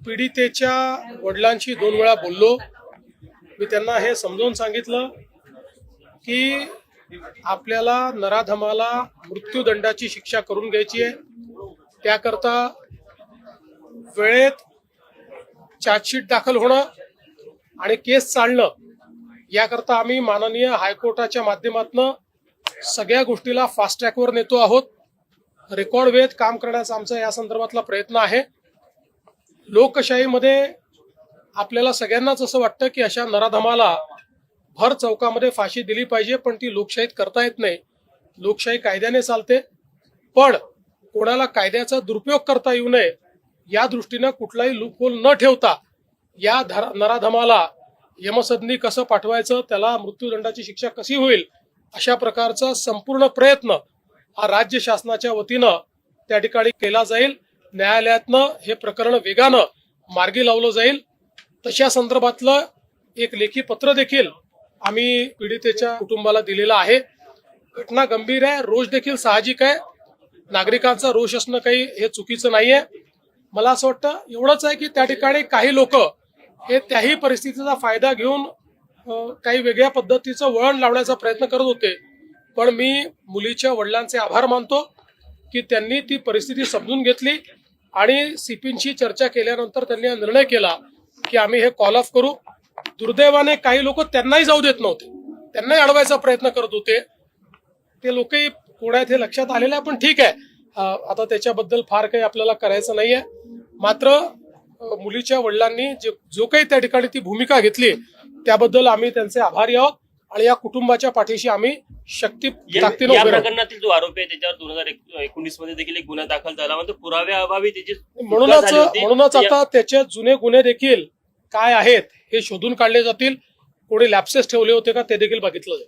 पीडितेच्या वडिलांशी 2 वेळा बोललो। मी त्यांना हे समजावून सांगितलं की आपल्याला नराधमाला मृत्यूदंडाची शिक्षा करून घ्यायची आहे। त्याकरता वेळेत चार्जशीट दाखल होणं आणि केस चालणं याकरता आम्ही माननीय हायकोर्टाच्या माध्यमातून सगळ्या गोष्टीला फास्ट ट्रॅकवर नेतो आहोत। रेकॉर्ड वेळेत काम करण्याचा आमचा या संदर्भातला प्रयत्न आहे। लोकशाहीमध्ये आपल्याला सगळ्यांनाच असं वाटतं की अशा नराधमाला भर चौकामध्ये फाशी दिली पाहिजे, पण ती लोकशाहीत करता येत नाही। लोकशाही कायद्याने चालते, पण कोणाला कायद्याचा दुरुपयोग करता येऊ नये या दृष्टीने कुठलाही लूपहोल न ठेवता या नराधमाला यमसदनी कसं पाठवायचं, त्याला मृत्यूदंडाची शिक्षा कशी होईल अशा प्रकारचा संपूर्ण प्रयत्न हा राज्य शासनाच्या वतीनं त्या ठिकाणी केला जाईल। न्यायालयातनं हे प्रकरण वेगानं मार्गी लावलं जाईल। तशा संदर्भातलं एक लेखी पत्र देखील आम्ही पीडितेच्या कुटुंबाला दिलेलं आहे। घटना गंभीर आहे, रोष देखील साहजिक आहे। नागरिकांचा रोष असणं काही हे चुकीचं नाहीये। मला असं वाटतं एवढंच आहे की त्या ठिकाणी काही लोक हे त्याही परिस्थितीचा फायदा घेऊन काही वेगळ्या पद्धतीचं वळण लावण्याचा प्रयत्न करत होते, पण मी मुलीच्या वडिलांचे आभार मानतो की त्यांनी ती परिस्थिती समजून घेतली आणि सीपींशी चर्चा केल्यानंतर त्यांनी हा निर्णय केला की आम्ही हे कॉल ऑफ करू। दुर्दैवाने काही लोक त्यांनाही जाऊ देत नव्हते, त्यांनाही अडवायचा प्रयत्न करत होते। ते लोकही कोण आहेत हे लक्षात आलेलं आहे, पण ठीक आहे, आता त्याच्याबद्दल फार काही आपल्याला करायचं नाहीये। मात्र मुलीच्या वडिलांनी जो काही त्या ठिकाणी ती भूमिका घेतली त्याबद्दल आम्ही त्यांचे आभारी आहोत आणि या कुटुंबाच्या पाठीशी आम्ही ताकदीने या प्रकरणातील जो आरोपी आहे त्याच्यावर 2019 मध्ये देखील एक गुन्हा दाखल झाला, म्हणजे पुराव्याअभावी त्याची म्हणूनच आता त्याचे जुने गुन्हे देखील काय आहेत हे शोधून काढले जातील। कोणी लॅप्सेस ठेवले होते का ते देखील बघितलं जाईल।